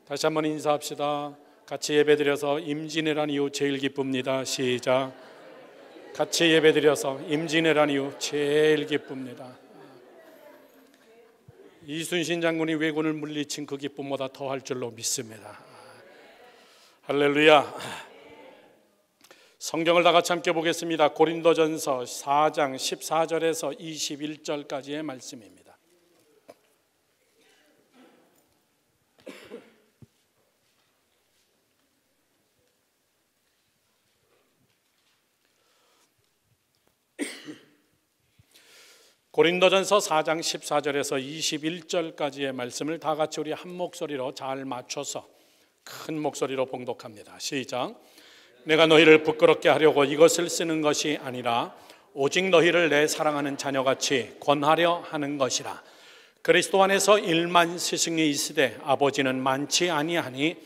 다시 한번 인사합시다. 같이 예배드려서 임진왜란 이후 제일 기쁩니다. 시작. 같이 예배드려서 임진왜란 이후 제일 기쁩니다. 이순신 장군이 왜군을 물리친 그 기쁨보다 더할 줄로 믿습니다. 할렐루야. 성경을 다 같이 함께 보겠습니다. 고린도전서 4장 14절에서 21절까지의 말씀입니다. 고린도전서 4장 14절에서 21절까지의 말씀을 다 같이 우리 한 목소리로 잘 맞춰서 큰 목소리로 봉독합니다. 시작. 내가 너희를 부끄럽게 하려고 이것을 쓰는 것이 아니라 오직 너희를 내 사랑하는 자녀같이 권하려 하는 것이라. 그리스도 안에서 1만 스승이 있으되 아버지는 많지 아니하니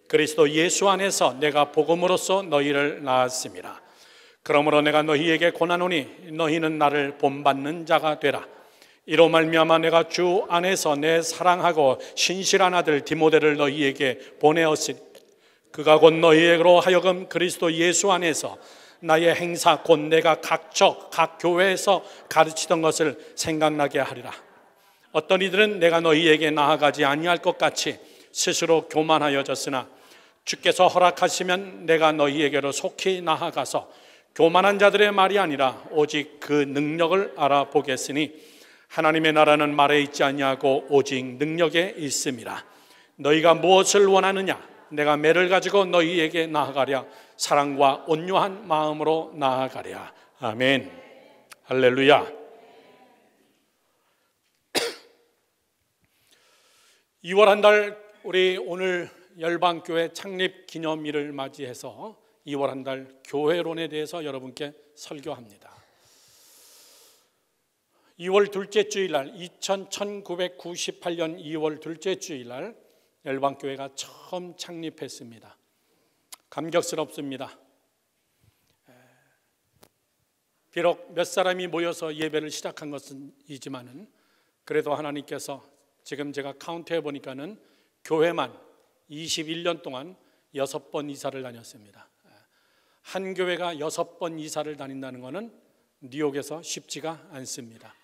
그리스도 예수 안에서 내가 복음으로써 너희를 낳았음이라. 그러므로 내가 너희에게 권하노니 너희는 나를 본받는 자가 되라. 이로 말미암아 내가 주 안에서 내 사랑하고 신실한 아들 디모데를 너희에게 보내었으니 그가 곧 너희에게로 하여금 그리스도 예수 안에서 나의 행사 곧 내가 각 교회에서 가르치던 것을 생각나게 하리라. 어떤 이들은 내가 너희에게 나아가지 아니할 것 같이 스스로 교만하여졌으나 주께서 허락하시면 내가 너희에게로 속히 나아가서 교만한 자들의 말이 아니라 오직 그 능력을 알아보겠으니 하나님의 나라는 말에 있지 아니하고 오직 능력에 있음이라. 너희가 무엇을 원하느냐? 내가 매를 가지고 너희에게 나아가랴. 사랑과 온유한 마음으로 나아가랴. 아멘. 할렐루야. 2월 한 달 우리 오늘 열방교회 창립 기념일을 맞이해서 2월 한 달 교회론에 대해서 여러분께 설교합니다. 2월 둘째 주일날 1998년 2월 둘째 주일날 열방교회가 처음 창립했습니다. 감격스럽습니다. 비록 몇 사람이 모여서 예배를 시작한 것은 이지만은 그래도 하나님께서 지금 제가 카운트해 보니까는 교회만 21년 동안 6번 이사를 다녔습니다. 한 교회가 6번 이사를 다닌다는 것은 뉴욕에서 쉽지가 않습니다.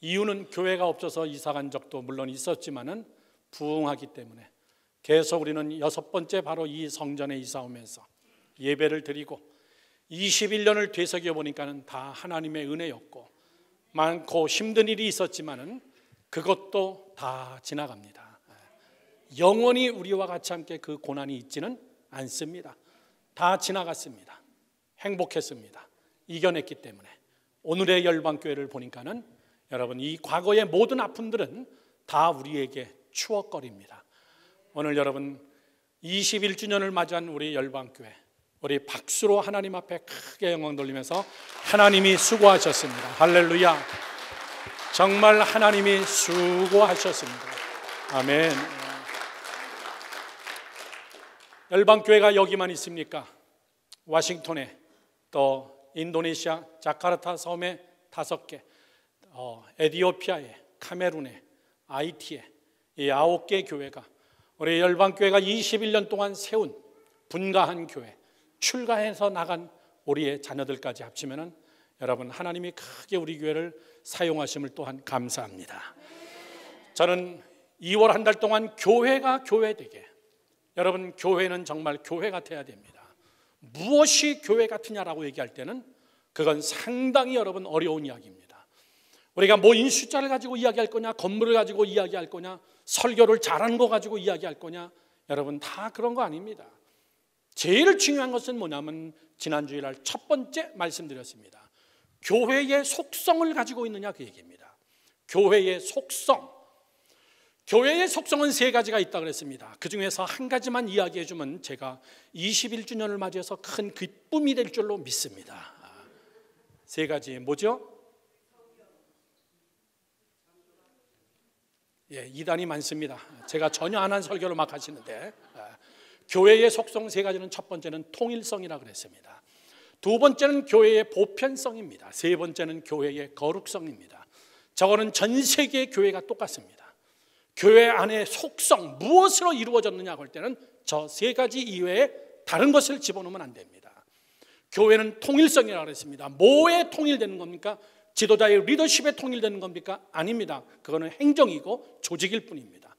이유는 교회가 없어서 이사 간 적도 물론 있었지만은 부흥하기 때문에 계속 우리는 6번째 바로 이 성전에 이사 오면서 예배를 드리고 21년을 되새겨 보니까는 다 하나님의 은혜였고 많고 힘든 일이 있었지만은 그것도 다 지나갑니다. 영원히 우리와 같이 함께 그 고난이 있지는 않습니다. 다 지나갔습니다. 행복했습니다. 이겨냈기 때문에 오늘의 열방교회를 보니까는 여러분 이 과거의 모든 아픔들은 다 우리에게 추억거리입니다. 오늘 여러분 21주년을 맞이한 우리 열방교회 우리 박수로 하나님 앞에 크게 영광 돌리면서 하나님이 수고하셨습니다. 할렐루야. 정말 하나님이 수고하셨습니다. 아멘. 열방교회가 여기만 있습니까? 와싱턴에 또 인도네시아 자카르타 섬에 5개, 에티오피아에, 카메룬에, 하이티에 이 9개 교회가 우리 열방교회가 21년 동안 세운 분가한 교회, 출가해서 나간 우리의 자녀들까지 합치면은 여러분 하나님이 크게 우리 교회를 사용하심을 또한 감사합니다. 저는 2월 한 달 동안 교회가 교회되게 여러분 교회는 정말 교회 같아야 됩니다. 무엇이 교회 같으냐라고 얘기할 때는 그건 상당히 여러분 어려운 이야기입니다. 우리가 모인 숫자를 가지고 이야기할 거냐, 건물을 가지고 이야기할 거냐, 설교를 잘하는 거 가지고 이야기할 거냐, 여러분 다 그런 거 아닙니다. 제일 중요한 것은 뭐냐면 지난 주일날 첫 번째 말씀드렸습니다. 교회의 속성을 가지고 있느냐 그 얘기입니다. 교회의 속성. 교회의 속성은 3가지가 있다고 그랬습니다. 그 중에서 한 가지만 이야기해 주면 제가 21주년을 맞이해서 큰 기쁨이 될 줄로 믿습니다. 3가지 뭐죠? 예, 이단이 많습니다. 제가 전혀 안 한 설교를 막 하시는데 교회의 속성 3가지는 첫 번째는 통일성이라고 그랬습니다. 2번째는 교회의 보편성입니다. 3번째는 교회의 거룩성입니다. 저거는 전 세계의 교회가 똑같습니다. 교회 안의 속성, 무엇으로 이루어졌느냐고 할 때는 저 세 가지 이외에 다른 것을 집어넣으면 안 됩니다. 교회는 통일성이라고 했습니다. 뭐에 통일되는 겁니까? 지도자의 리더십에 통일되는 겁니까? 아닙니다. 그거는 행정이고 조직일 뿐입니다.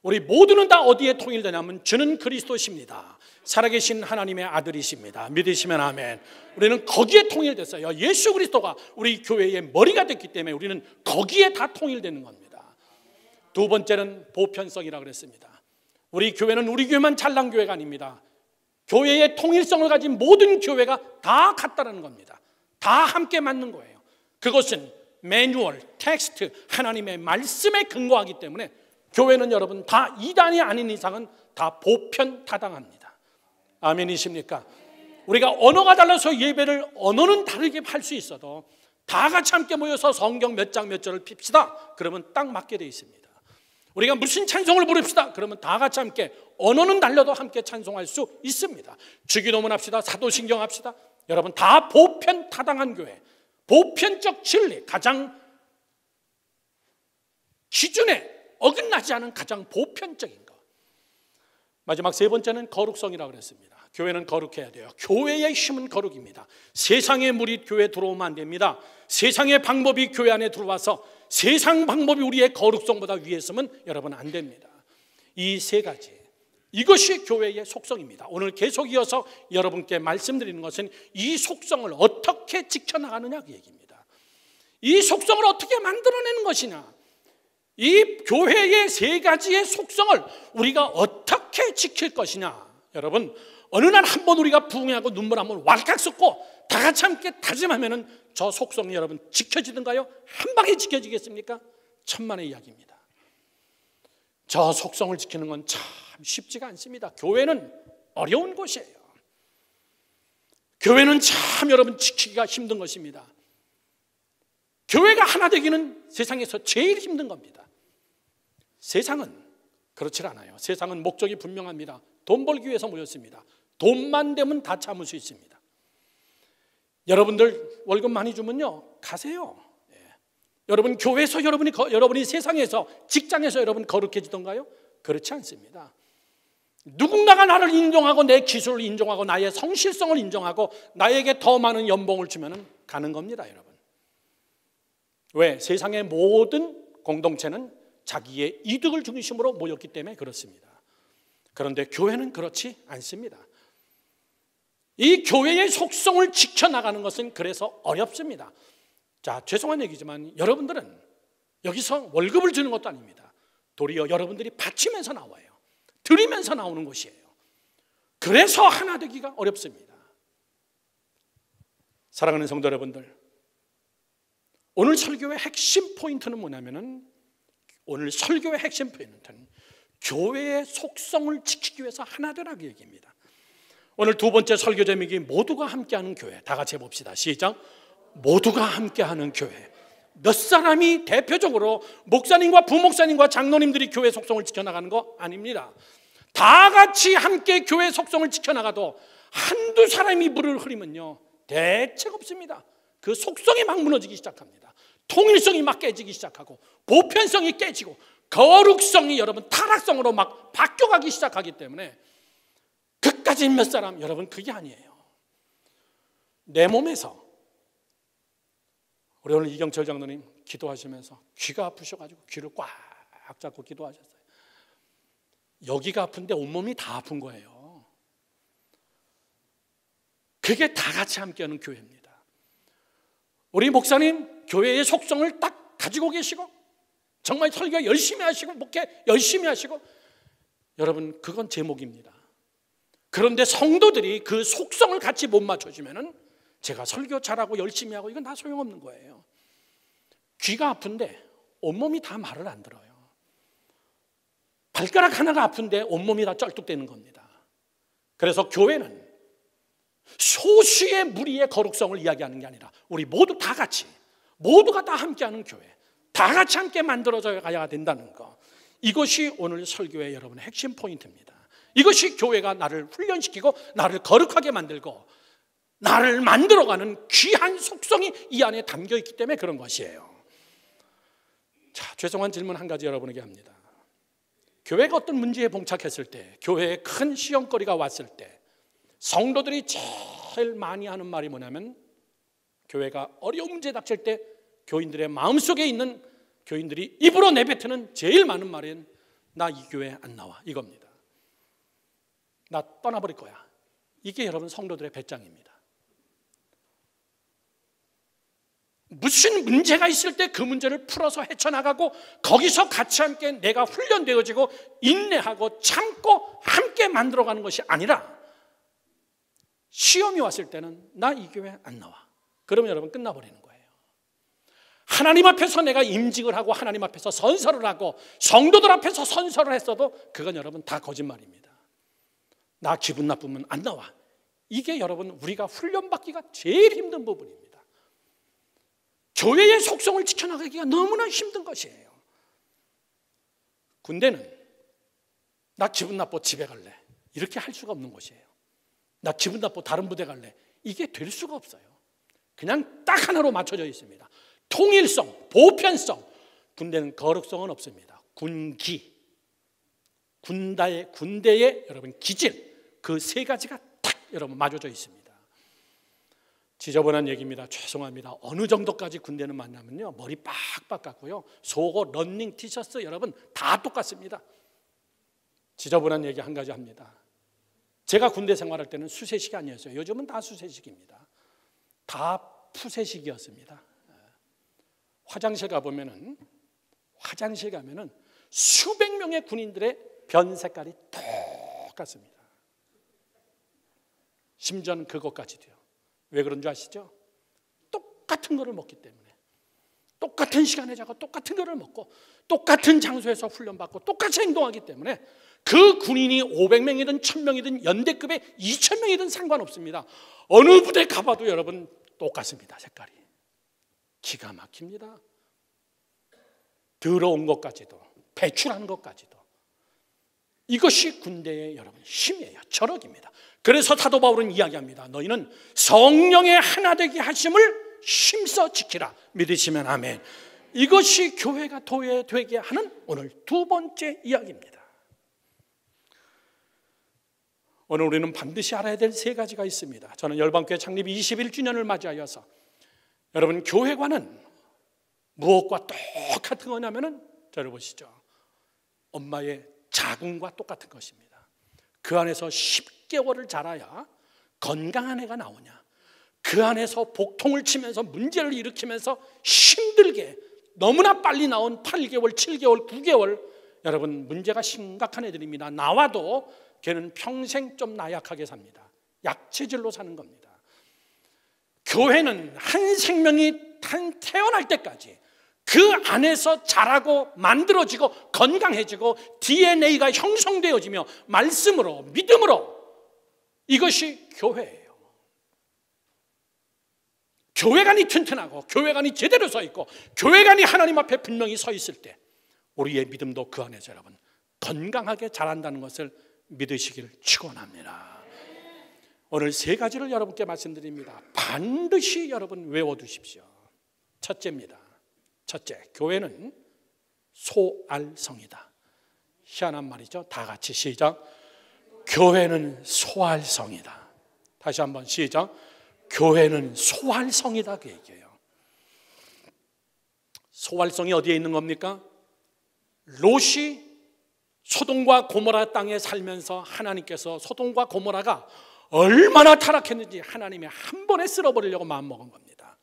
우리 모두는 다 어디에 통일되냐면 주는 그리스도십니다. 살아계신 하나님의 아들이십니다. 믿으시면 아멘. 우리는 거기에 통일됐어요. 예수 그리스도가 우리 교회의 머리가 됐기 때문에 우리는 거기에 다 통일되는 겁니다. 두 번째는 보편성이라고 그랬습니다. 우리 교회는 우리 교회만 잘난 교회가 아닙니다. 교회의 통일성을 가진 모든 교회가 다 같다는 겁니다. 다 함께 맞는 거예요. 그것은 매뉴얼, 텍스트, 하나님의 말씀에 근거하기 때문에 교회는 여러분 다 이단이 아닌 이상은 다 보편타당합니다. 아멘이십니까? 우리가 언어가 달라서 예배를 언어는 다르게 할 수 있어도 다 같이 함께 모여서 성경 몇 장 몇 절을 핍시다. 그러면 딱 맞게 되어 있습니다. 우리가 무슨 찬송을 부릅시다. 그러면 다 같이 함께 언어는 달려도 함께 찬송할 수 있습니다. 주기도문 합시다. 사도신경 합시다. 여러분 다 보편타당한 교회, 보편적 진리, 가장 기준에 어긋나지 않은 가장 보편적인 것. 마지막 세 번째는 거룩성이라고 그랬습니다. 교회는 거룩해야 돼요. 교회의 힘은 거룩입니다. 세상의 물이 교회에 들어오면 안 됩니다. 세상의 방법이 교회 안에 들어와서 세상 방법이 우리의 거룩성보다 위에 있으면 여러분 안 됩니다. 이 세 가지, 이것이 교회의 속성입니다. 오늘 계속 이어서 여러분께 말씀드리는 것은 이 속성을 어떻게 지켜나가느냐 그 얘기입니다. 이 속성을 어떻게 만들어내는 것이냐, 이 교회의 세 가지의 속성을 우리가 어떻게 지킬 것이냐. 여러분 어느 날 한번 우리가 부흥하고 눈물 한번 왈칵 쏟고 다 같이 함께 다짐하면은 저 속성이 여러분 지켜지던가요? 한 방에 지켜지겠습니까? 천만의 이야기입니다. 저 속성을 지키는 건 참 쉽지가 않습니다. 교회는 어려운 곳이에요. 교회는 참 여러분 지키기가 힘든 것입니다. 교회가 하나 되기는 세상에서 제일 힘든 겁니다. 세상은 그렇지 않아요. 세상은 목적이 분명합니다. 돈 벌기 위해서 모였습니다. 돈만 되면 다 참을 수 있습니다. 여러분들 월급 많이 주면요 가세요. 예. 여러분 교회에서 여러분이 세상에서 직장에서 여러분 거룩해지던가요? 그렇지 않습니다. 누군가가 나를 인정하고 내 기술을 인정하고 나의 성실성을 인정하고 나에게 더 많은 연봉을 주면 가는 겁니다. 여러분 왜? 세상의 모든 공동체는 자기의 이득을 중심으로 모였기 때문에 그렇습니다. 그런데 교회는 그렇지 않습니다. 이 교회의 속성을 지켜나가는 것은 그래서 어렵습니다. 자, 죄송한 얘기지만 여러분들은 여기서 월급을 주는 것도 아닙니다. 도리어 여러분들이 바치면서 나와요. 드리면서 나오는 곳이에요. 그래서 하나 되기가 어렵습니다. 사랑하는 성도 여러분들, 오늘 설교의 핵심 포인트는 뭐냐면은, 오늘 설교의 핵심 포인트는 교회의 속성을 지키기 위해서 하나 되라고 얘기입니다. 오늘 두 번째 설교 제목이 모두가 함께하는 교회. 다 같이 해봅시다. 시작. 모두가 함께하는 교회. 몇 사람이 대표적으로 목사님과 부목사님과 장로님들이 교회 속성을 지켜나가는 거 아닙니다. 다 같이 함께 교회 속성을 지켜나가도 한두 사람이 물을 흐리면요 대책 없습니다. 그 속성이 막 무너지기 시작합니다. 통일성이 막 깨지기 시작하고 보편성이 깨지고 거룩성이 여러분 타락성으로 막 바뀌어가기 시작하기 때문에 그까지 몇 사람, 여러분 그게 아니에요. 내 몸에서 우리 오늘 이경철 장로님 기도하시면서 귀가 아프셔가지고 귀를 꽉 잡고 기도하셨어요. 여기가 아픈데 온몸이 다 아픈 거예요. 그게 다 같이 함께하는 교회입니다. 우리 목사님 교회의 속성을 딱 가지고 계시고 정말 설교 열심히 하시고 목회 열심히 하시고, 여러분 그건 제목입니다. 그런데 성도들이 그 속성을 같이 못 맞춰주면은 제가 설교 잘하고 열심히 하고 이건 다 소용없는 거예요. 귀가 아픈데 온몸이 다 말을 안 들어요. 발가락 하나가 아픈데 온몸이 다 쩔뚝대는 겁니다. 그래서 교회는 소수의 무리의 거룩성을 이야기하는 게 아니라 우리 모두 다 같이, 모두가 다 함께하는 교회, 다 같이 함께 만들어져 가야 된다는 거, 이것이 오늘 설교의 여러분의 핵심 포인트입니다. 이것이 교회가 나를 훈련시키고 나를 거룩하게 만들고 나를 만들어가는 귀한 속성이 이 안에 담겨있기 때문에 그런 것이에요. 자, 죄송한 질문 한 가지 여러분에게 합니다. 교회가 어떤 문제에 봉착했을 때, 교회에 큰 시험거리가 왔을 때 성도들이 제일 많이 하는 말이 뭐냐면, 교회가 어려운 문제에 닥칠 때 교인들의 마음속에 있는, 교인들이 입으로 내뱉는 제일 많은 말은 나 이 교회 안 나와, 이겁니다. 나 떠나버릴 거야. 이게 여러분 성도들의 배짱입니다. 무슨 문제가 있을 때 그 문제를 풀어서 헤쳐나가고, 거기서 같이 함께 내가 훈련되어지고 인내하고 참고 함께 만들어가는 것이 아니라, 시험이 왔을 때는 나 이 교회 안 나와, 그러면 여러분 끝나버리는 거예요. 하나님 앞에서 내가 임직을 하고 하나님 앞에서 선서를 하고 성도들 앞에서 선서를 했어도 그건 여러분 다 거짓말입니다. 나 기분 나쁘면 안 나와. 이게 여러분 우리가 훈련받기가 제일 힘든 부분입니다. 교회의 속성을 지켜나가기가 너무나 힘든 것이에요. 군대는 나 기분 나빠 집에 갈래, 이렇게 할 수가 없는 것이에요. 나 기분 나빠 다른 부대 갈래, 이게 될 수가 없어요. 그냥 딱 하나로 맞춰져 있습니다. 통일성, 보편성. 군대는 거룩성은 없습니다. 군기, 군대의 여러분 기질, 그 세 가지가 딱 여러분 맞춰져 있습니다. 지저분한 얘기입니다. 죄송합니다. 어느 정도까지 군대는 맞냐면요, 머리 빡빡 깎고요, 속옷, 런닝 티셔츠 여러분 다 똑같습니다. 지저분한 얘기 한 가지 합니다. 제가 군대 생활할 때는 수세식이 아니었어요. 요즘은 다 수세식입니다. 다 푸세식이었습니다. 화장실 가면은 수백 명의 군인들의 변 색깔이 똑같습니다. 심지어는 그것까지도요. 왜 그런 줄 아시죠? 똑같은 거를 먹기 때문에. 똑같은 시간에 자고 똑같은 거를 먹고 똑같은 장소에서 훈련받고 똑같이 행동하기 때문에 그 군인이 500명이든 1000명이든 연대급의 2000명이든 상관없습니다. 어느 부대 가봐도 여러분 똑같습니다. 색깔이 기가 막힙니다. 더러운 것까지도, 배출하는 것까지도. 이것이 군대의 여러분 힘이에요. 저력입니다. 그래서 사도 바울은 이야기합니다. 너희는 성령의 하나 되게 하심을 힘써 지키라. 믿으시면 아멘. 이것이 교회가 되게 하는 오늘 두 번째 이야기입니다. 오늘 우리는 반드시 알아야 될 세 가지가 있습니다. 저는 열방교회 창립 21주년을 맞이하여서 여러분, 교회관은 무엇과 똑같은 거냐면은, 저를 보시죠. 엄마의 자궁과 똑같은 것입니다. 그 안에서 10개월을 자라야 건강한 애가 나오냐, 그 안에서 복통을 치면서 문제를 일으키면서 힘들게 너무나 빨리 나온 8개월, 7개월, 9개월, 여러분 문제가 심각한 애들입니다. 나와도 걔는 평생 좀 나약하게 삽니다. 약체질로 사는 겁니다. 교회는 한 생명이 태어날 때까지 그 안에서 자라고 만들어지고 건강해지고 DNA가 형성되어지며 말씀으로, 믿음으로, 이것이 교회예요. 교회관이 튼튼하고 교회관이 제대로 서 있고 교회관이 하나님 앞에 분명히 서 있을 때 우리의 믿음도 그 안에서 여러분 건강하게 자란다는 것을 믿으시길 축원합니다. 오늘 세 가지를 여러분께 말씀드립니다. 반드시 여러분 외워두십시오. 첫째입니다. 첫째, 교회는 소알성이다. 희한한 말이죠. 다 같이 시작. 교회는 소알성이다. 다시 한번 시작. 교회는 소알성이다. 그 얘기예요. 소알성이 어디에 있는 겁니까? 롯이 소돔과 고모라 땅에 살면서 하나님께서 소돔과 고모라가 얼마나 타락했는지 하나님이 한 번에 쓸어버리려고 마음먹은 겁니다.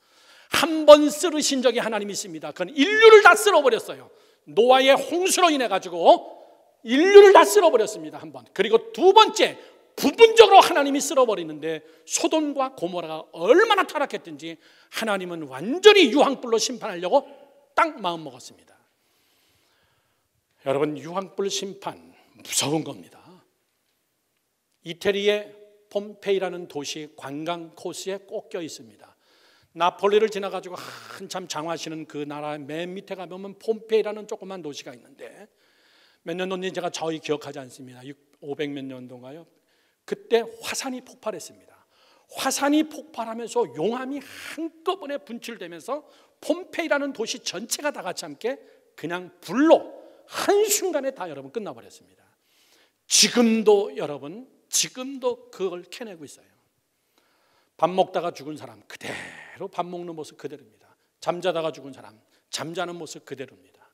한 번 쓸으신 적이 하나님이 있습니다. 그건 인류를 다 쓸어버렸어요. 노아의 홍수로 인해 가지고 인류를 다 쓸어버렸습니다. 한 번. 그리고 두 번째, 부분적으로 하나님이 쓸어버리는데 소돔과 고모라가 얼마나 타락했든지 하나님은 완전히 유황불로 심판하려고 딱 마음먹었습니다. 여러분, 유황불 심판 무서운 겁니다. 이태리의 폼페이라는 도시 관광 코스에 꼭 껴 있습니다. 나폴리를 지나가지고 한참 장화시는 그 나라 맨 밑에 가보면 폼페이라는 조그만 도시가 있는데, 몇 년도인지 제가 저희 기억하지 않습니다. 500몇 년도인가요? 그때 화산이 폭발했습니다. 화산이 폭발하면서 용암이 한꺼번에 분출되면서 폼페이라는 도시 전체가 다 같이 함께 그냥 불로 한순간에 다 여러분 끝나버렸습니다. 지금도 여러분, 지금도 그걸 캐내고 있어요. 밥 먹다가 죽은 사람 그대로 밥 먹는 모습 그대로입니다. 잠자다가 죽은 사람 잠자는 모습 그대로입니다.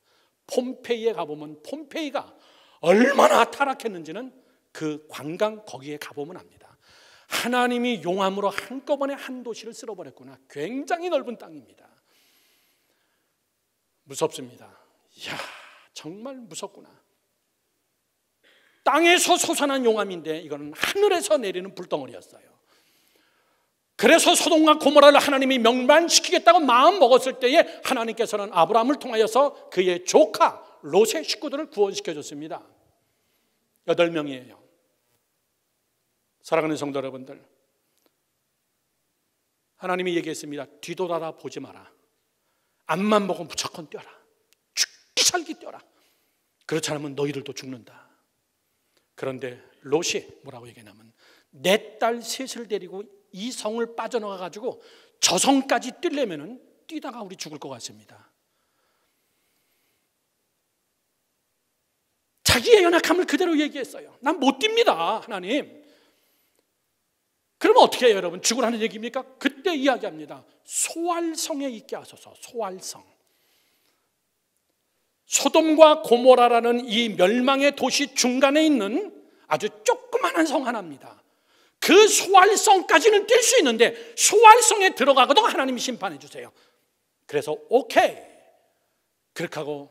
폼페이에 가보면 폼페이가 얼마나 타락했는지는 그 관광 거기에 가보면 압니다. 하나님이 용암으로 한꺼번에 한 도시를 쓸어버렸구나. 굉장히 넓은 땅입니다. 무섭습니다. 이야, 정말 무섭구나. 땅에서 솟아난 용암인데 이거는 하늘에서 내리는 불덩어리였어요. 그래서 소돔과 고모라를 하나님이 멸망시키겠다고 마음 먹었을 때에 하나님께서는 아브라함을 통하여서 그의 조카 롯의 식구들을 구원시켜줬습니다. 8명이에요. 사랑하는 성도 여러분들, 하나님이 얘기했습니다. 뒤돌아다 보지 마라. 앞만 보고 무조건 뛰어라. 죽기 살기 뛰어라. 그렇지 않으면 너희들도 죽는다. 그런데 롯이 뭐라고 얘기하냐면 내 딸 셋을 데리고 이 성을 빠져나가 가지고 저 성까지 뛰려면은 뛰다가 우리 죽을 것 같습니다. 자기의 연약함을 그대로 얘기했어요. 난 못 뜁니다, 하나님. 그러면 어떻게 해요, 여러분? 죽으라는 얘기입니까? 그때 이야기합니다. 소알성에 있게 하소서. 소알성. 소돔과 고모라라는 이 멸망의 도시 중간에 있는 아주 조그마한 성 하나입니다. 그 소알성까지는 뛸 수 있는데 소알성에 들어가거든 하나님이 심판해 주세요. 그래서 오케이. 그렇게 하고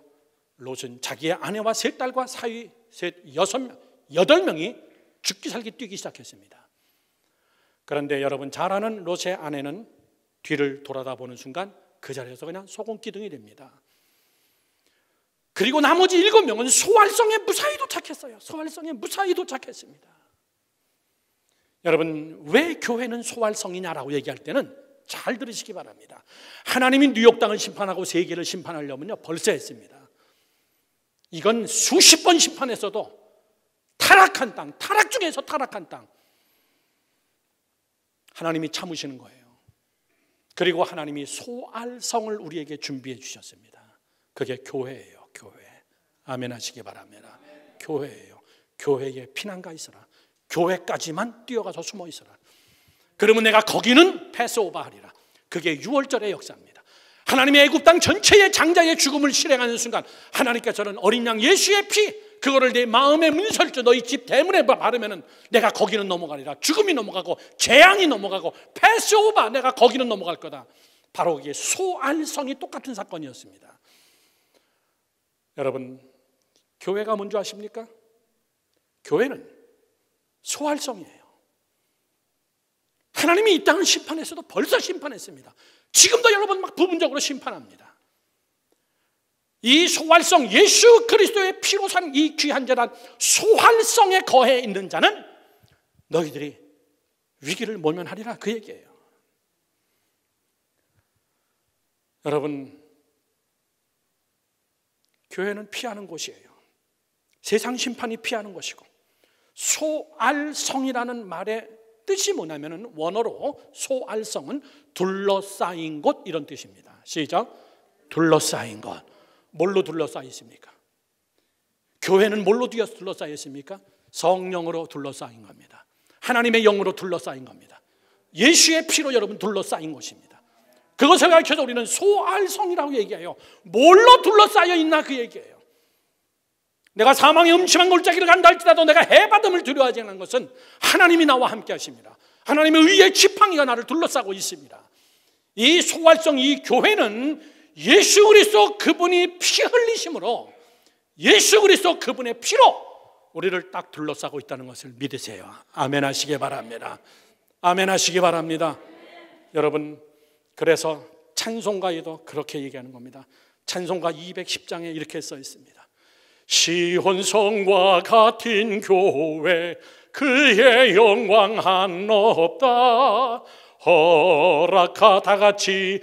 롯은 자기의 아내와 세 딸과 사위 8명이 죽기 살기 뛰기 시작했습니다. 그런데 여러분 잘 아는 롯의 아내는 뒤를 돌아다보는 순간 그 자리에서 그냥 소금기둥이 됩니다. 그리고 나머지 7명은 소알성에 무사히 도착했어요. 소알성에 무사히 도착했습니다. 여러분 왜 교회는 소알성이냐라고 얘기할 때는 잘 들으시기 바랍니다. 하나님이 뉴욕 땅을 심판하고 세계를 심판하려면요 벌써 했습니다. 이건 수십 번 심판했어도 타락한 땅, 타락 중에서 타락한 땅 하나님이 참으시는 거예요. 그리고 하나님이 소알성을 우리에게 준비해 주셨습니다. 그게 교회예요. 교회. 아멘 하시기 바랍니다. 교회예요. 교회에 피난가 있어라. 교회까지만 뛰어가서 숨어 있어라. 그러면 내가 거기는 패스오버 하리라. 그게 6월절의 역사입니다. 하나님의 애굽 땅 전체의 장자의 죽음을 실행하는 순간 하나님께서는 어린 양 예수의 피 그거를 내 마음의 문설주 너희 집 대문에 바르면은 내가 거기는 넘어가리라. 죽음이 넘어가고 재앙이 넘어가고 패스오버 내가 거기는 넘어갈 거다. 바로 그게 소알성이 똑같은 사건이었습니다. 여러분 교회가 뭔지 아십니까? 교회는 소알성이에요. 하나님이 이 땅을 심판했어도 벌써 심판했습니다. 지금도 여러분 막 부분적으로 심판합니다. 이 소활성 예수 그리스도의 피로 산 이 귀한 재단 소활성에 거해 있는 자는 너희들이 위기를 모면하리라 그 얘기예요. 여러분 교회는 피하는 곳이에요. 세상 심판이 피하는 곳이고 소알성이라는 말의 뜻이 뭐냐면 원어로 소알성은 둘러싸인 곳 이런 뜻입니다. 시작. 둘러싸인 것. 뭘로 둘러싸여 있습니까? 교회는 뭘로 둘러싸여 있습니까? 성령으로 둘러싸인 겁니다. 하나님의 영으로 둘러싸인 겁니다. 예수의 피로 여러분 둘러싸인 곳입니다. 그것을 가르쳐서 우리는 소알성이라고 얘기해요. 뭘로 둘러싸여 있나 그 얘기예요. 내가 사망의 음침한 골짜기를 간다 할지라도 내가 해받음을 두려워하지 않는 것은 하나님이 나와 함께 하십니다. 하나님의 의의 지팡이가 나를 둘러싸고 있습니다. 이 소활성 이 교회는 예수 그리스도 그분이 피 흘리심으로 예수 그리스도 그분의 피로 우리를 딱 둘러싸고 있다는 것을 믿으세요. 아멘 하시기 바랍니다. 아멘 하시기 바랍니다. 여러분 그래서 찬송가에도 그렇게 얘기하는 겁니다. 찬송가 210장에 이렇게 써 있습니다. 시온성과 같은 교회 그의 영광 한없다. 허락하다 같이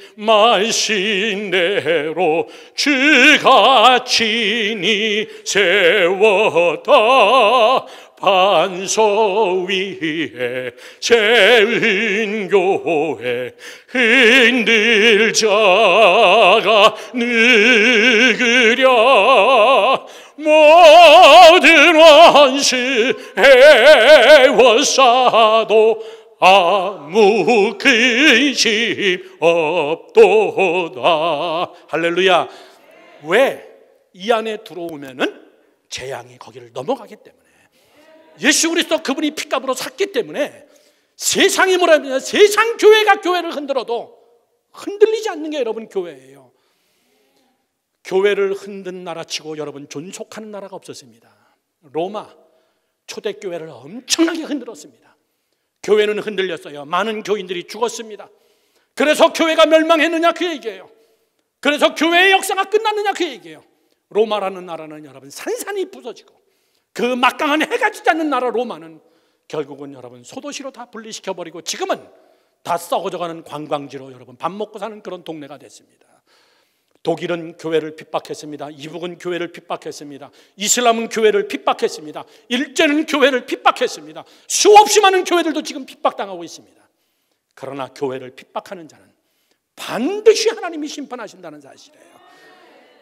만신대로 주가 친히 세웠다. 반석 위에 세운 교회 흔들 자가 누구랴. 모든 원수 애워싸도 아무 근심 없도다. 할렐루야. 왜? 이 안에 들어오면은 재앙이 거기를 넘어가기 때문에, 예수 그리스도 그분이 피값으로 샀기 때문에 세상이 뭐라 하냐, 세상 교회가 교회를 흔들어도 흔들리지 않는 게 여러분 교회예요. 교회를 흔든 나라치고 여러분 존속하는 나라가 없었습니다. 로마 초대교회를 엄청나게 흔들었습니다. 교회는 흔들렸어요. 많은 교인들이 죽었습니다. 그래서 교회가 멸망했느냐 그 얘기예요. 그래서 교회의 역사가 끝났느냐 그 얘기예요. 로마라는 나라는 여러분 산산이 부서지고, 그 막강한 해가 지지 않는 나라 로마는 결국은 여러분 소도시로 다 분리시켜버리고 지금은 다 썩어져가는 관광지로 여러분 밥 먹고 사는 그런 동네가 됐습니다. 독일은 교회를 핍박했습니다. 이북은 교회를 핍박했습니다. 이슬람은 교회를 핍박했습니다. 일제는 교회를 핍박했습니다. 수없이 많은 교회들도 지금 핍박당하고 있습니다. 그러나 교회를 핍박하는 자는 반드시 하나님이 심판하신다는 사실이에요.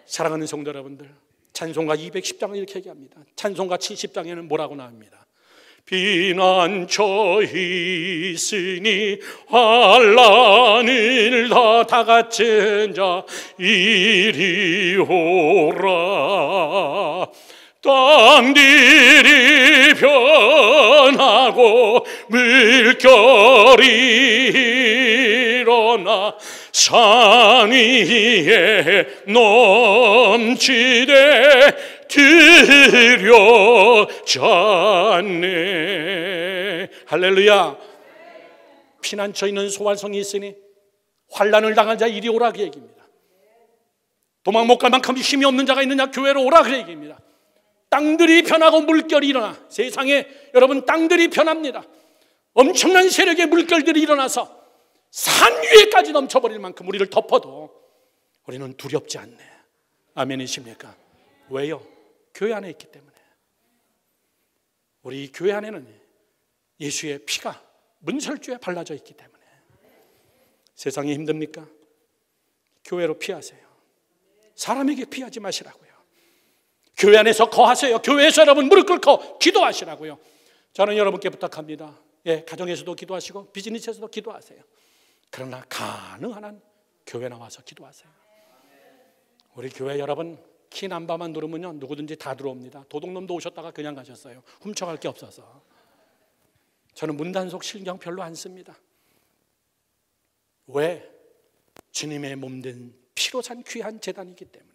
사랑하는 성도 여러분들, 찬송가 210장은 이렇게 얘기합니다. 찬송가 70장에는 뭐라고 나옵니다. 비난처 있으니 환난을 다 갇힌 자 이리 오라. 땅들이 변하고 물결이 일어나 산 위에 넘치되 들여졌네. 할렐루야. 피난처 있는 소활성이 있으니 환난을 당한 자 이리 오라 그 얘기입니다. 도망 못 갈 만큼 힘이 없는 자가 있느냐 교회로 오라 그 얘기입니다. 땅들이 변하고 물결이 일어나, 세상에 여러분 땅들이 변합니다. 엄청난 세력의 물결들이 일어나서 산 위에까지 넘쳐버릴 만큼 우리를 덮어도 우리는 두렵지 않네. 아멘이십니까? 왜요? 교회 안에 있기 때문에. 우리 교회 안에는 예수의 피가 문설주에 발라져 있기 때문에. 세상이 힘듭니까? 교회로 피하세요. 사람에게 피하지 마시라고요. 교회 안에서 거하세요. 교회에서 여러분 무릎 꿇고 기도하시라고요. 저는 여러분께 부탁합니다. 가정에서도 기도하시고 비즈니스에서도 기도하세요. 그러나 가능한 한 교회 나와서 기도하세요. 우리 교회 여러분 키 남바만 누르면요 누구든지 다 들어옵니다. 도둑놈도 오셨다가 그냥 가셨어요. 훔쳐갈 게 없어서. 저는 문단속 실경 별로 안 씁니다. 왜? 주님의 몸된 피로 산 귀한 재단이기 때문에.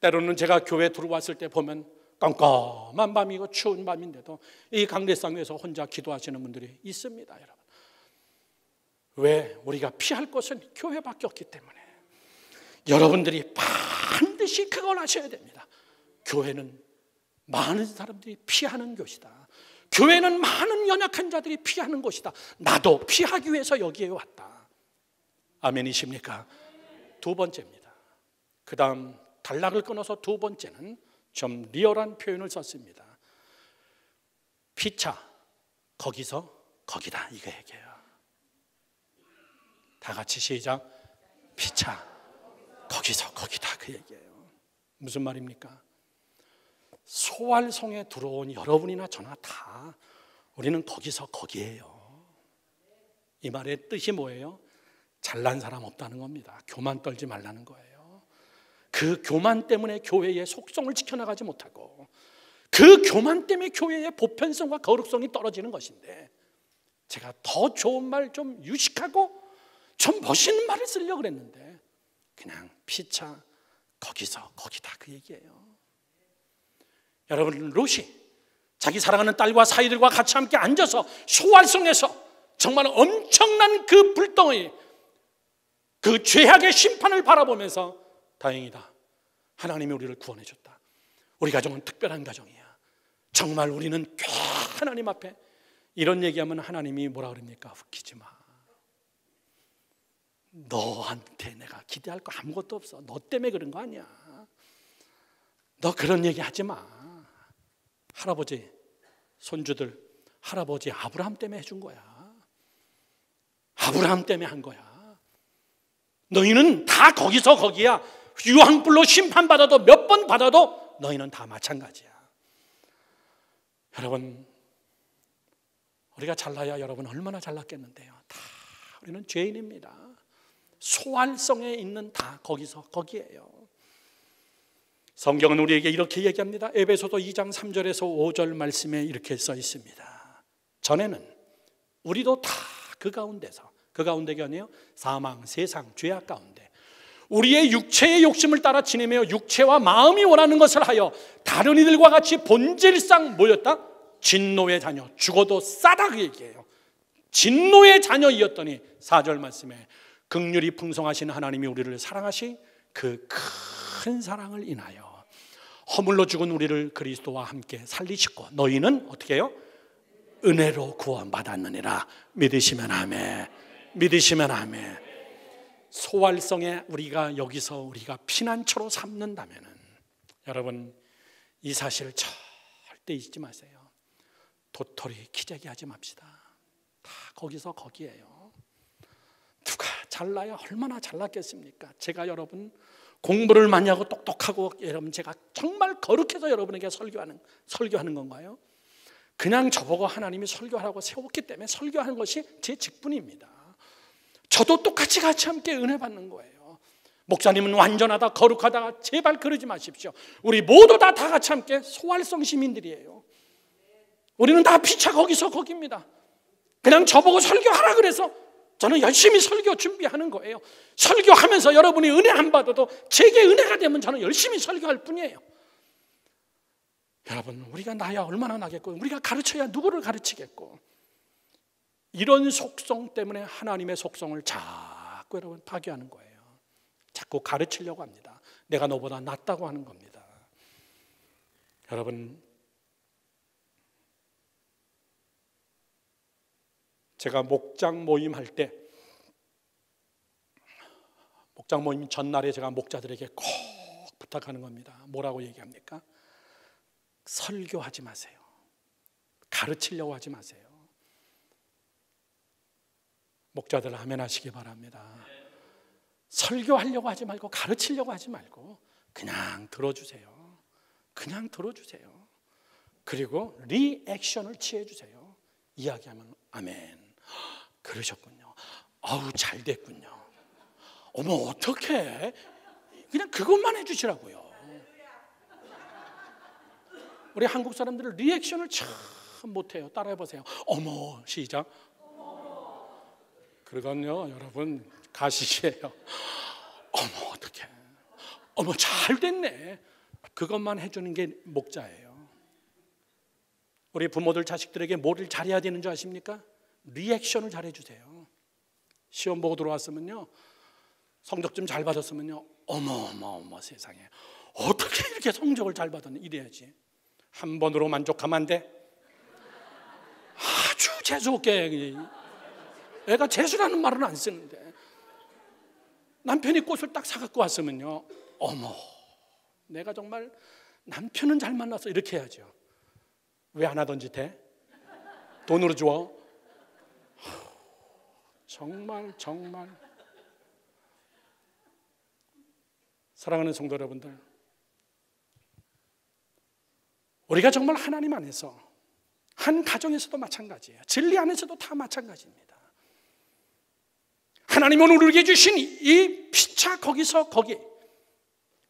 때로는 제가 교회 들어왔을 때 보면 깜깜한 밤이고 추운 밤인데도 이 강대상 위에서 혼자 기도하시는 분들이 있습니다. 여러분, 왜? 우리가 피할 것은 교회밖에 없기 때문에. 여러분들이 반드시 그걸 하셔야 됩니다. 교회는 많은 사람들이 피하는 곳이다. 교회는 많은 연약한 자들이 피하는 곳이다. 나도 피하기 위해서 여기에 왔다. 아멘이십니까? 두 번째입니다. 그 다음 단락을 끊어서 두 번째는 좀 리얼한 표현을 썼습니다. 피차 거기서 거기다 이거 얘기해요. 다 같이 시작. 피차 거기서 거기다 그 얘기예요. 무슨 말입니까? 소활성에 들어온 여러분이나 저나 다 우리는 거기서 거기예요. 이 말의 뜻이 뭐예요? 잘난 사람 없다는 겁니다. 교만 떨지 말라는 거예요. 그 교만 때문에 교회의 속성을 지켜나가지 못하고, 그 교만 때문에 교회의 보편성과 거룩성이 떨어지는 것인데, 제가 더 좋은 말 좀 유식하고 좀 멋있는 말을 쓰려고 그랬는데 그냥 피차 거기서 거기다 그 얘기예요. 여러분, 롯이 자기 사랑하는 딸과 사이들과 같이 함께 앉아서 소활성에서 정말 엄청난 그 불덩이, 그 죄악의 심판을 바라보면서 다행이다, 하나님이 우리를 구원해 줬다, 우리 가정은 특별한 가정이야, 정말 우리는 꽤 하나님 앞에, 이런 얘기하면 하나님이 뭐라 그럽니까? 웃기지 마, 너한테 내가 기대할 거 아무것도 없어, 너 때문에 그런 거 아니야, 너 그런 얘기 하지 마. 할아버지, 손주들, 할아버지 아브라함 때문에 해준 거야, 아브라함 때문에 한 거야. 너희는 다 거기서 거기야. 유황불로 심판받아도 몇 번 받아도 너희는 다 마찬가지야. 여러분, 우리가 잘나야 여러분 얼마나 잘났겠는데요. 다 우리는 죄인입니다. 소활성에 있는 다 거기에요. 성경은 우리에게 이렇게 얘기합니다. 에베소서 2장 3절에서 5절 말씀에 이렇게 써 있습니다. 전에는 우리도 다 그 가운데가 아니에요. 사망, 세상, 죄악 가운데 우리의 육체의 욕심을 따라 지내며 육체와 마음이 원하는 것을 하여 다른 이들과 같이 본질상 뭐였다? 진노의 자녀, 죽어도 싸다 그 얘기예요. 진노의 자녀이었더니 4절 말씀에 긍휼이 풍성하신 하나님이 우리를 사랑하시 그 큰 사랑을 인하여 허물로 죽은 우리를 그리스도와 함께 살리시고 너희는 어떻게 해요? 은혜로 구원받았느니라. 믿으시면 아멘. 믿으시면 아멘. 소활성에 여기서 우리가 피난처로 삼는다면은 여러분 이 사실을 절대 잊지 마세요. 도토리 기재기 하지 맙시다. 다 거기에요. 누가 잘나야 얼마나 잘났겠습니까? 제가 여러분 공부를 많이 하고 똑똑하고 여러분 제가 정말 거룩해서 여러분에게 설교하는 건가요? 그냥 저보고 하나님이 설교하라고 세웠기 때문에 설교하는 것이 제 직분입니다. 저도 똑같이 같이 함께 은혜 받는 거예요. 목사님은 완전하다 거룩하다 제발 그러지 마십시오. 우리 모두 다 같이 함께 소활성 시민들이에요. 우리는 다 피차 거기입니다. 그냥 저보고 설교하라 그래서 저는 열심히 설교 준비하는 거예요. 설교하면서 여러분이 은혜 안 받아도 제게 은혜가 되면 저는 열심히 설교할 뿐이에요. 여러분 우리가 나야 얼마나 나겠고 우리가 가르쳐야 누구를 가르치겠고 이런 속성 때문에 하나님의 속성을 자꾸 여러분 파괴하는 거예요. 자꾸 가르치려고 합니다. 내가 너보다 낫다고 하는 겁니다. 여러분 제가 목장 모임 할 때 목장 모임 전날에 제가 목자들에게 꼭 부탁하는 겁니다. 뭐라고 얘기합니까? 설교하지 마세요. 가르치려고 하지 마세요. 목자들 아멘 하시기 바랍니다. 설교하려고 하지 말고 가르치려고 하지 말고 그냥 들어주세요. 그냥 들어주세요. 그리고 리액션을 취해주세요. 이야기하면 아멘. 그러셨군요. 아우 잘 됐군요. 어머 어떡해. 그냥 그것만 해주시라고요. 우리 한국 사람들은 리액션을 참 못해요. 따라해보세요. 어머 시작. 그러건요 여러분 가식이에요. 어머 어떡해. 어머 잘 됐네. 그것만 해주는 게 목자예요. 우리 부모들 자식들에게 뭐를 잘해야 되는 줄 아십니까? 리액션을 잘해주세요. 시험 보고 들어왔으면요 성적 좀 잘 받았으면요 어머 세상에 어떻게 이렇게 성적을 잘 받았니 이래야지. 한 번으로 만족하면 안 돼. 아주 재수없게 애가 재수라는 말은 안 쓰는데 남편이 꽃을 딱 사갖고 왔으면요 어머 내가 정말 남편은 잘 만나서 이렇게 해야죠. 왜 안 하던 짓 해? 돈으로 줘? 정말 사랑하는 성도 여러분들 우리가 정말 하나님 안에서 한 가정에서도 마찬가지예요. 진리 안에서도 다 마찬가지입니다. 하나님은 우리에게 주신 이 피차 거기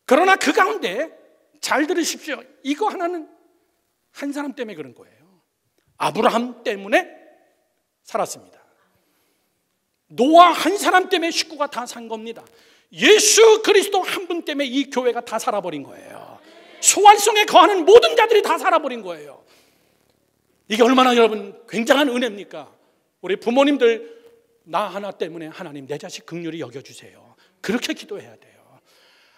그러나 그 가운데 잘 들으십시오. 이거 하나는 한 사람 때문에 그런 거예요. 아브라함 때문에 살았습니다. 노아 한 사람 때문에 식구가 다 산 겁니다. 예수 그리스도 한 분 때문에 이 교회가 다 살아버린 거예요. 소활성에 거하는 모든 자들이 다 살아버린 거예요. 이게 얼마나 여러분 굉장한 은혜입니까? 우리 부모님들 나 하나 때문에 하나님 내 자식 긍휼히 여겨주세요. 그렇게 기도해야 돼요.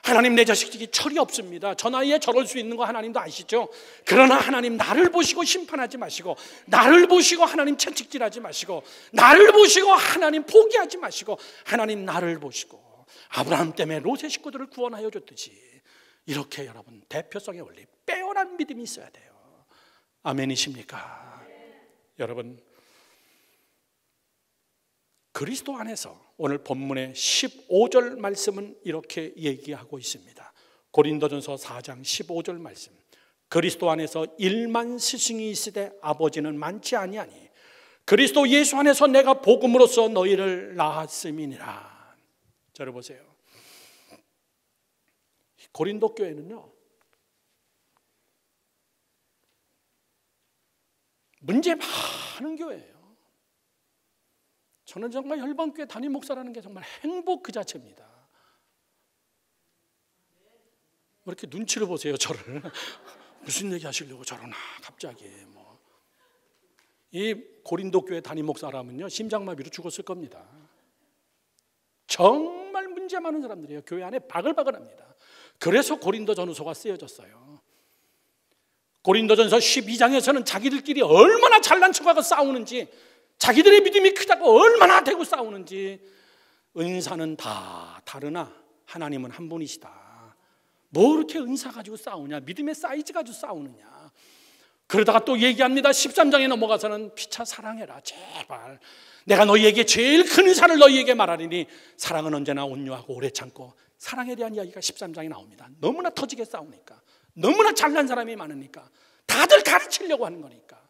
하나님 내 자식이 철이 없습니다. 저 나이에 저럴 수 있는 거 하나님도 아시죠? 그러나 하나님 나를 보시고 심판하지 마시고 나를 보시고 하나님 채찍질하지 마시고 나를 보시고 하나님 포기하지 마시고 하나님 나를 보시고 아브라함 때문에 롯의 식구들을 구원하여 줬듯이 이렇게 여러분 대표성의 원리 빼어난 믿음이 있어야 돼요. 아멘이십니까? 여러분 그리스도 안에서 오늘 본문의 15절 말씀은 이렇게 얘기하고 있습니다. 고린도전서 4장 15절 말씀. 그리스도 안에서 1만 스승이 있으되 아버지는 많지 아니하니 그리스도 예수 안에서 내가 복음으로써 너희를 낳았음이니라. 저를 보세요. 고린도 교회는요, 문제 많은 교회예요. 저는 정말 열방교회 담임 목사라는 게 정말 행복 그 자체입니다. 왜 이렇게 눈치를 보세요, 저를. 무슨 얘기 하시려고 저러나 갑자기. 이 고린도 교회 담임 목사라면요, 심장마비로 죽었을 겁니다. 정말 문제 많은 사람들이에요. 교회 안에 바글바글합니다. 그래서 고린도 전후서가 쓰여졌어요. 고린도전서 12장에서는 자기들끼리 얼마나 잘난 척하고 싸우는지, 자기들의 믿음이 크다고 얼마나 대고 싸우는지, 은사는 다 다르나 하나님은 한 분이시다. 뭐 이렇게 은사 가지고 싸우냐, 믿음의 사이즈 가지고 싸우느냐. 그러다가 또 얘기합니다. 13장에 넘어가서는 피차 사랑해라. 제발 내가 너희에게 제일 큰 은사를 너희에게 말하리니 사랑은 언제나 온유하고 오래 참고. 사랑에 대한 이야기가 13장에 나옵니다. 너무나 터지게 싸우니까, 너무나 잘난 사람이 많으니까, 다들 가르치려고 하는 거니까.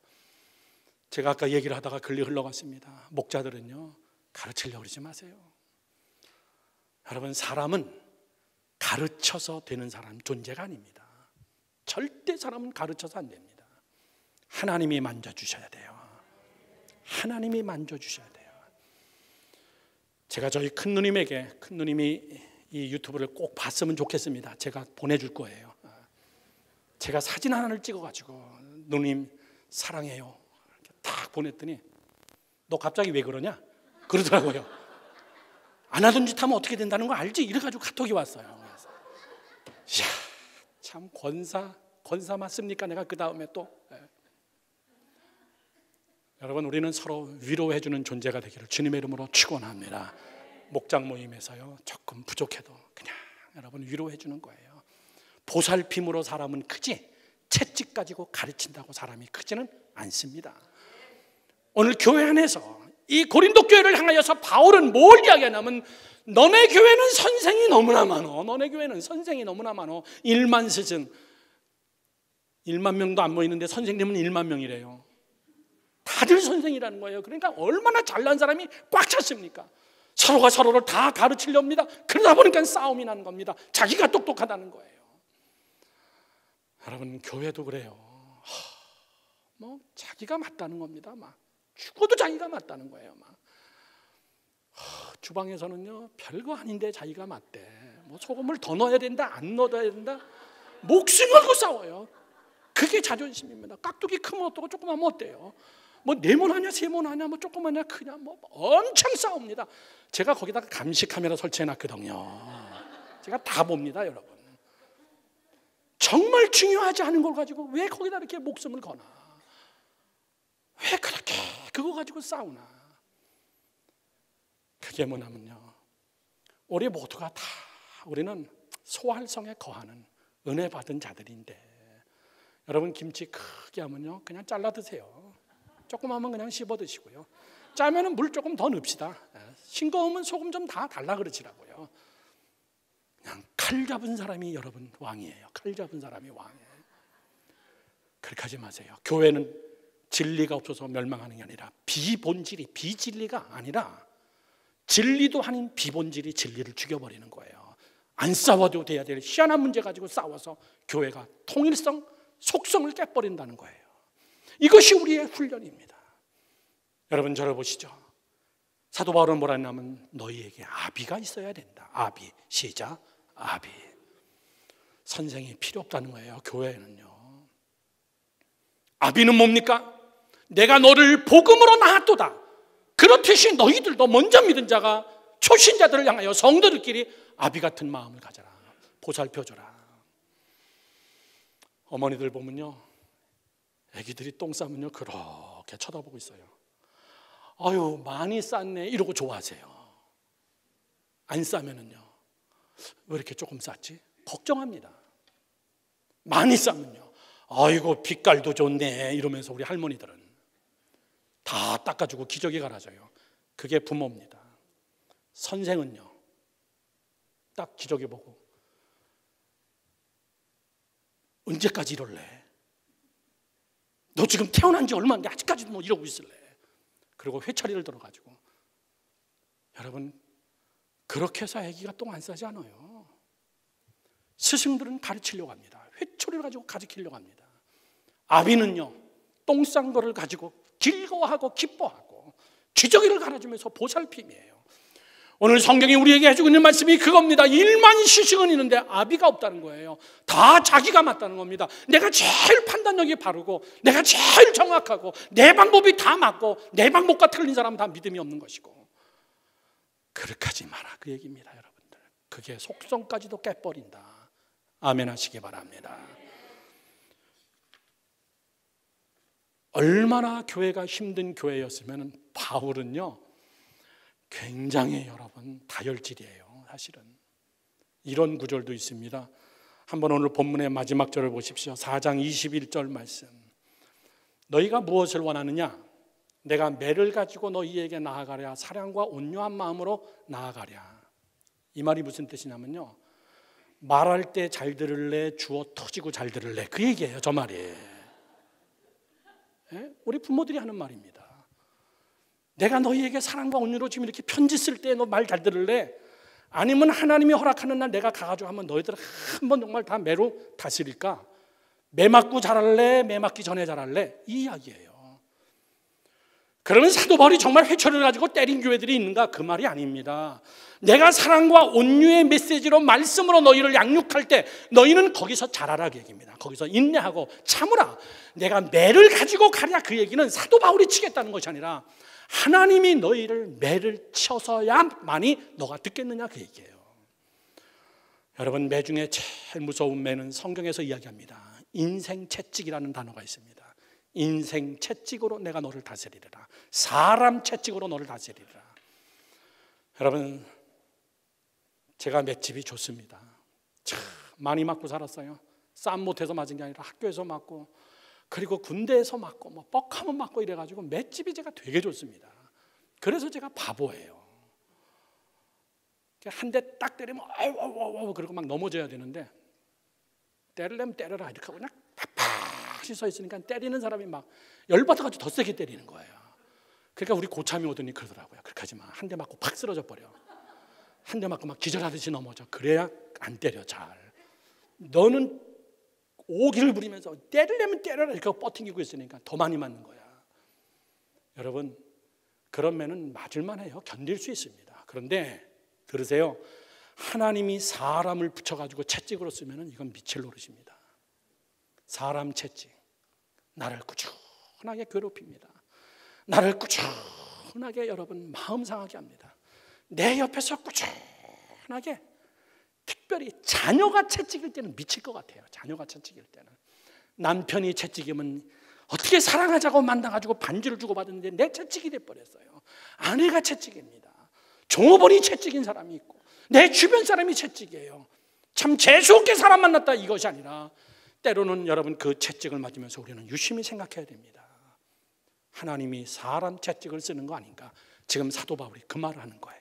제가 아까 얘기를 하다가 글리 흘러갔습니다. 목자들은요, 가르치려고 그러지 마세요. 여러분, 사람은 가르쳐서 되는 사람 존재가 아닙니다. 절대 사람은 가르쳐서 안 됩니다. 하나님이 만져주셔야 돼요. 하나님이 만져주셔야 돼요. 제가 저희 큰 누님이 이 유튜브를 꼭 봤으면 좋겠습니다. 제가 보내줄 거예요. 제가 사진 하나를 찍어가지고 누님 사랑해요 이렇게 딱 보냈더니 너 갑자기 왜 그러냐? 그러더라고요. 안 하던 짓 하면 어떻게 된다는 거 알지? 이래가지고 카톡이 왔어요. 이야, 참 권사 맞습니까? 내가 그 다음에 또 여러분, 우리는 서로 위로해주는 존재가 되기를 주님의 이름으로 축원합니다. 목장 모임에서요, 조금 부족해도 그냥 여러분 위로해주는 거예요. 보살핌으로 사람은 크지 채찍 가지고 가르친다고 사람이 크지는 않습니다. 오늘 교회 안에서 이 고린도 교회를 향하여서 바울은 뭘 이야기하냐면, 너네 교회는 선생이 너무나 많어. 너네 교회는 선생이 너무나 많어. 1만 스승, 1만 명도 안 모이는데 선생님은 1만 명이래요. 다들 선생이라는 거예요. 그러니까 얼마나 잘난 사람이 꽉 찼습니까? 서로가 서로를 다 가르치려 합니다. 그러다 보니까 싸움이 나는 겁니다. 자기가 똑똑하다는 거예요. 여러분, 교회도 그래요. 자기가 맞다는 겁니다. 막 죽어도 자기가 맞다는 거예요. 막 주방에서는요, 별거 아닌데 자기가 맞대. 소금을 더 넣어야 된다, 안 넣어야 된다, 목숨 걸고 싸워요. 그게 자존심입니다. 깍두기 크면 어떻고 조그마면 어때요? 네모나냐 세모나냐 조그마냐 크냐 엄청 싸웁니다. 제가 거기다가 감시 카메라 설치해 놨거든요. 제가 다 봅니다, 여러분. 정말 중요하지 않은 걸 가지고 왜 거기다 이렇게 목숨을 거나? 왜 그렇게 그거 가지고 싸우나? 그게 뭐냐면요, 우리 모두가 다 우리는 소활성에 거하는 은혜 받은 자들인데, 여러분, 김치 크게 하면요 그냥 잘라 드세요. 조금 하면 그냥 씹어 드시고요. 짜면은 물 조금 더 넣읍시다. 싱거우면 소금 좀 다 달라 그러시라고요. 그냥 칼 잡은 사람이 여러분 왕이에요. 칼 잡은 사람이 왕이에요. 그렇게 하지 마세요. 교회는 진리가 없어서 멸망하는 게 아니라 비진리가 아니라 진리도 아닌 비본질이 진리를 죽여버리는 거예요. 안 싸워도 돼야 될 희한한 문제 가지고 싸워서 교회가 통일성, 속성을 깨버린다는 거예요. 이것이 우리의 훈련입니다. 여러분, 저를 보시죠. 사도 바울은 뭐라 했냐면, 너희에게 아비가 있어야 된다. 아비, 시작. 아비. 선생이 필요 없다는 거예요. 교회는요. 아비는 뭡니까? 내가 너를 복음으로 낳았도다. 그렇듯이 너희들도 먼저 믿은 자가 초신자들을 향하여 성도들끼리 아비 같은 마음을 가져라. 보살펴줘라. 어머니들 보면요, 애기들이 똥 싸면요 그렇게 쳐다보고 있어요. 아유, 많이 쌌네 이러고 좋아하세요. 안 싸면은요, 왜 이렇게 조금 쌌지? 걱정합니다. 많이 싸면요, 아이고 빛깔도 좋네 이러면서 우리 할머니들은 다 닦아주고 기저귀 갈아줘요. 그게 부모입니다. 선생은요, 딱 기저귀 보고 언제까지 이럴래? 너 지금 태어난 지 얼마인데 아직까지도 뭐 이러고 있을래? 그리고 회초리를 들어가지고, 여러분, 그렇게 해서 아기가 똥 안 싸지 않아요. 스승들은 가르치려고 합니다. 회초리를 가지고 가르치려고 합니다. 아비는요, 똥 싼 거를 가지고 즐거워하고 기뻐하고 기저귀를 갈아주면서 보살핌이에요. 오늘 성경이 우리에게 해주고 있는 말씀이 그겁니다. 1만 시식은 있는데 아비가 없다는 거예요. 다 자기가 맞다는 겁니다. 내가 제일 판단력이 바르고 내가 제일 정확하고 내 방법이 다 맞고 내 방법과 틀린 사람은 다 믿음이 없는 것이고, 그렇게 하지 마라 그 얘기입니다. 여러분들, 그게 속성까지도 깨버린다. 아멘 하시기 바랍니다. 얼마나 교회가 힘든 교회였으면 바울은요 굉장히 여러분 다혈질이에요. 사실은 이런 구절도 있습니다. 한번 오늘 본문의 마지막 절을 보십시오. 4장 21절 말씀. 너희가 무엇을 원하느냐? 내가 매를 가지고 너희에게 나아가랴, 사랑과 온유한 마음으로 나아가랴. 이 말이 무슨 뜻이냐면요, 말할 때 잘 들을래, 주어 터지고 잘 들을래, 그 얘기예요. 저 말이 우리 부모들이 하는 말입니다. 내가 너희에게 사랑과 온유로 지금 이렇게 편지 쓸 때 너 말 잘 들을래? 아니면 하나님이 허락하는 날 내가 가가지고 한번 너희들 한번 정말 다 매로 다스릴까? 매 맞고 잘할래? 매 맞기 전에 잘할래? 이 이야기예요. 그러면 사도 바울이 정말 회초리를 가지고 때린 교회들이 있는가? 그 말이 아닙니다. 내가 사랑과 온유의 메시지로 말씀으로 너희를 양육할 때 너희는 거기서 잘하라 그 얘기입니다. 거기서 인내하고 참으라. 내가 매를 가지고 가랴, 그 얘기는 사도 바울이 치겠다는 것이 아니라 하나님이 너희를 매를 쳐서야만이 너가 듣겠느냐 그 얘기예요. 여러분, 매 중에 제일 무서운 매는 성경에서 이야기합니다. 인생 채찍이라는 단어가 있습니다. 인생 채찍으로 내가 너를 다스리리라. 사람 채찍으로 너를 다스리리라. 여러분, 제가 맷집이 좋습니다. 참 많이 맞고 살았어요. 싸움 못해서 맞은 게 아니라 학교에서 맞고, 그리고 군대에서 맞고, 뭐 뻑하면 맞고 이래가지고 맷집이 제가 되게 좋습니다. 그래서 제가 바보예요. 한 대 딱 때리면 아우 그러고 막 넘어져야 되는데, 때리려면 때려라 이렇게 하고 그냥 팍팍이 서 있으니까 때리는 사람이 막 열받아가지고 더 세게 때리는 거예요. 그러니까 우리 고참이 오더니 그러더라고요. 그렇게 하지 마. 한 대 맞고 팍 쓰러져 버려. 한 대 맞고 막 기절하듯이 넘어져. 그래야 안 때려 잘. 너는 오기를 부리면서 때리려면 때려라 이렇게 버팅기고 있으니까 더 많이 맞는 거야. 여러분, 그런 매는 맞을만 해요. 견딜 수 있습니다. 그런데 들으세요. 하나님이 사람을 붙여가지고 채찍으로 쓰면 이건 미칠 노릇입니다. 사람 채찍, 나를 꾸준하게 괴롭힙니다. 나를 꾸준하게 여러분 마음 상하게 합니다. 내 옆에서 꾸준하게, 특별히 자녀가 채찍일 때는 미칠 것 같아요. 자녀가 채찍일 때는. 남편이 채찍이면 어떻게 사랑하자고 만나가지고 반지를 주고 받았는데 내 채찍이 돼버렸어요. 아내가 채찍입니다. 종업원이 채찍인 사람이 있고 내 주변 사람이 채찍이에요. 참 재수없게 사람 만났다 이것이 아니라, 때로는 여러분 그 채찍을 맞으면서 우리는 유심히 생각해야 됩니다. 하나님이 사람 채찍을 쓰는 거 아닌가? 지금 사도 바울이 그 말을 하는 거예요.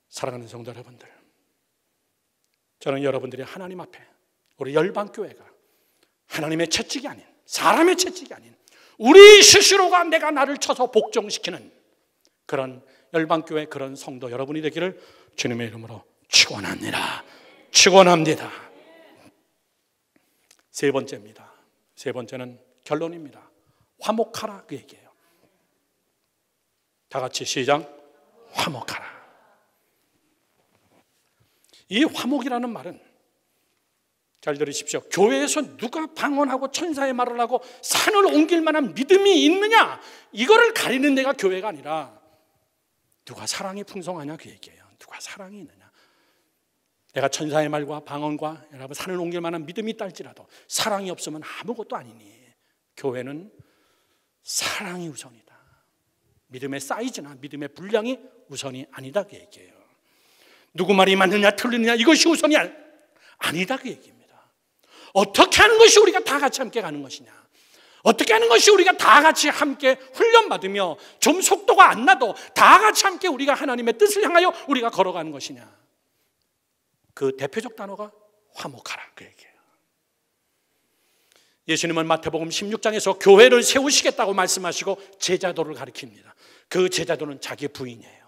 사랑하는 성도 여러분들, 저는 여러분들이 하나님 앞에, 우리 열방교회가 하나님의 채찍이 아닌, 사람의 채찍이 아닌 우리 스스로가 내가 나를 쳐서 복종시키는 그런 열방교회, 그런 성도 여러분이 되기를 주님의 이름으로 축원합니다. 축원합니다. 세 번째입니다. 세 번째는 결론입니다. 화목하라 그 얘기예요. 다 같이 시작. 화목하라. 이 화목이라는 말은, 잘 들으십시오. 교회에서 누가 방언하고 천사의 말을 하고 산을 옮길 만한 믿음이 있느냐, 이거를 가리는 데가 교회가 아니라 누가 사랑이 풍성하냐 그 얘기예요. 누가 사랑이 있느냐. 내가 천사의 말과 방언과 여러분 산을 옮길 만한 믿음이 있다 할지라도 사랑이 없으면 아무것도 아니니, 교회는 사랑이 우선이다. 믿음의 사이즈나 믿음의 분량이 우선이 아니다 그 얘기예요. 누구 말이 맞느냐 틀리느냐 이것이 우선이 아니다 그 얘기입니다. 어떻게 하는 것이 우리가 다 같이 함께 가는 것이냐, 어떻게 하는 것이 우리가 다 같이 함께 훈련받으며 좀 속도가 안 나도 다 같이 함께 우리가 하나님의 뜻을 향하여 우리가 걸어가는 것이냐, 그 대표적 단어가 화목하라 그 얘기예요. 예수님은 마태복음 16장에서 교회를 세우시겠다고 말씀하시고 제자도를 가리킵니다. 그 제자도는 자기 부인이에요.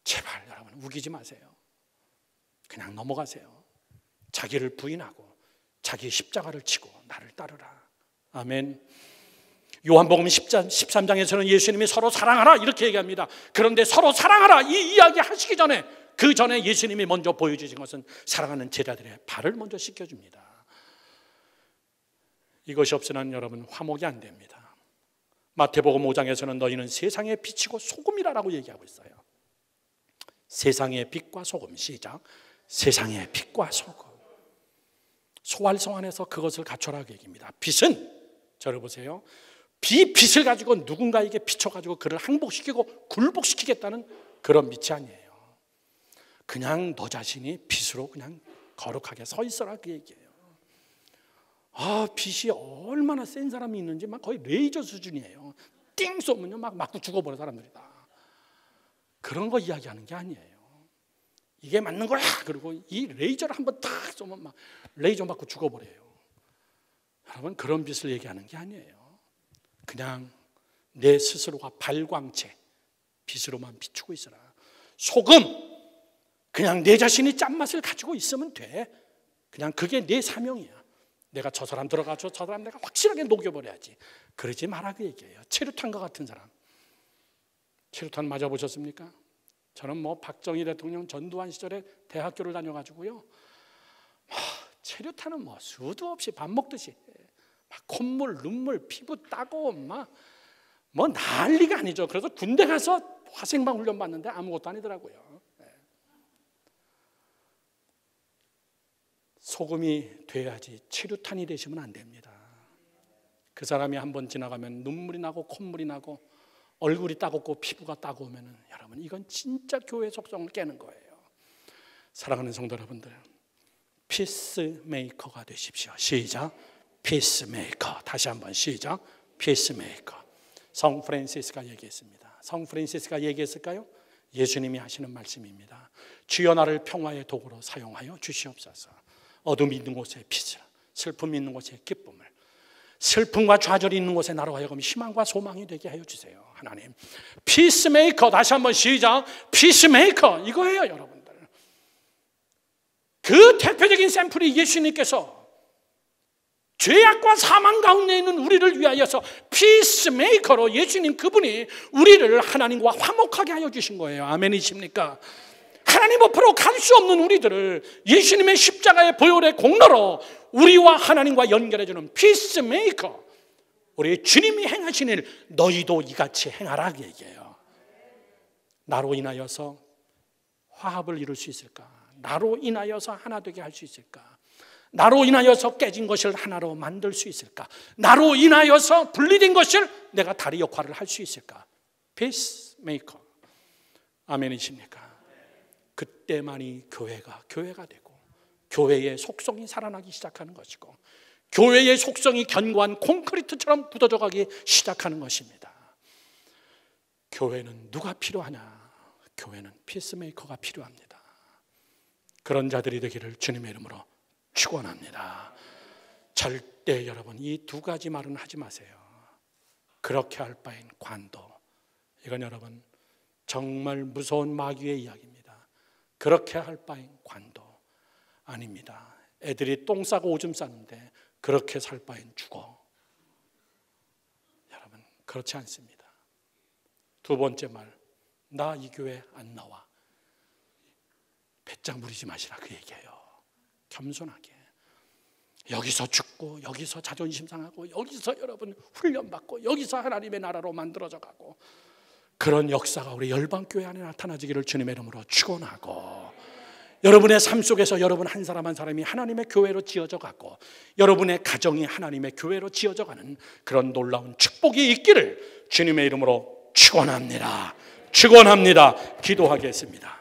제발 여러분 우기지 마세요. 그냥 넘어가세요. 자기를 부인하고 자기 십자가를 치고 나를 따르라. 아멘. 요한복음 13장에서는 예수님이 서로 사랑하라 이렇게 얘기합니다. 그런데 서로 사랑하라 이 이야기 하시기 전에 그 전에 예수님이 먼저 보여주신 것은 사랑하는 제자들의 발을 먼저 씻겨줍니다. 이것이 없으면 여러분 화목이 안 됩니다. 마태복음 5장에서는 너희는 세상의 빛이고 소금이라고 얘기하고 있어요. 세상의 빛과 소금. 시작. 세상의 빛과 소금. 소활성 안에서 그것을 갖춰라고 얘기합니다. 빛은 저를 보세요. 빛을 가지고 누군가에게 비춰가지고 그를 항복시키고 굴복시키겠다는 그런 빛이 아니에요. 그냥 너 자신이 빛으로 그냥 거룩하게 서 있어라 그 얘기예요. 빛이 얼마나 센 사람이 있는지 막 거의 레이저 수준이에요. 띵 쏘면요 막 맞고 죽어버려 사람들이 다. 그런 거 이야기하는 게 아니에요. 이게 맞는 거야. 그리고 이 레이저를 한번 탁 쏘면 막 레이저 맞고 죽어버려요. 여러분 그런 빛을 얘기하는 게 아니에요. 그냥 내 스스로가 발광체 빛으로만 비추고 있어라. 소금 그냥 내 자신이 짠맛을 가지고 있으면 돼. 그냥 그게 내 사명이야. 내가 저 사람 들어가서 저 사람 내가 확실하게 녹여버려야지. 그러지 마라 그 얘기예요. 체류탄과 같은 사람. 체류탄 맞아보셨습니까? 저는 박정희 대통령 전두환 시절에 대학교를 다녀가지고요. 체류탄은 수도 없이 밥 먹듯이 막 콧물, 눈물, 피부 따고 난리가 아니죠. 그래서 군대 가서 화생방 훈련 받는데 아무것도 아니더라고요. 소금이 돼야지 체류탄이 되시면 안 됩니다. 그 사람이 한번 지나가면 눈물이 나고 콧물이 나고 얼굴이 따갑고 피부가 따가우면 여러분 이건 진짜 교회 속성을 깨는 거예요. 사랑하는 성도 여러분들, 피스메이커가 되십시오. 시작. 피스메이커. 다시 한번 시작. 피스메이커. 성 프란시스가 얘기했습니다. 성 프란시스가 얘기했을까요? 예수님이 하시는 말씀입니다. 주여 나를 평화의 도구로 사용하여 주시옵소서. 어둠이 있는 곳에 빛을, 슬픔이 있는 곳에 기쁨을, 슬픔과 좌절이 있는 곳에 나로 하여금 희망과 소망이 되게 하여 주세요. 하나님, 피스메이커. 다시 한번 시작. 피스메이커. 이거예요 여러분들. 그 대표적인 샘플이 예수님께서 죄악과 사망 가운데 있는 우리를 위하여서 피스메이커로 예수님 그분이 우리를 하나님과 화목하게 하여 주신 거예요. 아멘이십니까? 하나님 앞으로 갈 수 없는 우리들을 예수님의 십자가의 보혈의 공로로 우리와 하나님과 연결해주는 피스메이커. 우리 주님이 행하신 일 너희도 이같이 행하라 그 얘기예요. 나로 인하여서 화합을 이룰 수 있을까? 나로 인하여서 하나 되게 할 수 있을까? 나로 인하여서 깨진 것을 하나로 만들 수 있을까? 나로 인하여서 분리된 것을 내가 다리 역할을 할 수 있을까? 피스메이커. 아멘이십니까? 그때만이 교회가 되고 교회의 속성이 살아나기 시작하는 것이고 교회의 속성이 견고한 콘크리트처럼 굳어져 가기 시작하는 것입니다. 교회는 누가 필요하냐? 교회는 피스메이커가 필요합니다. 그런 자들이 되기를 주님의 이름으로 축원합니다. 절대 여러분 이 두 가지 말은 하지 마세요. 그렇게 할 바엔 관도. 이건 여러분 정말 무서운 마귀의 이야기입니다. 그렇게 할 바엔 관도. 아닙니다. 애들이 똥 싸고 오줌 싸는데 그렇게 살 바엔 죽어. 여러분 그렇지 않습니다. 두 번째 말, 나 이 교회 안 나와. 배짱 부리지 마시라 그 얘기예요. 겸손하게. 여기서 죽고 여기서 자존심 상하고 여기서 여러분 훈련받고 여기서 하나님의 나라로 만들어져 가고 그런 역사가 우리 열방교회 안에 나타나지기를 주님의 이름으로 축원하고 여러분의 삶 속에서 여러분 한 사람 한 사람이 하나님의 교회로 지어져 가고 여러분의 가정이 하나님의 교회로 지어져 가는 그런 놀라운 축복이 있기를 주님의 이름으로 축원합니다. 축원합니다. 기도하겠습니다.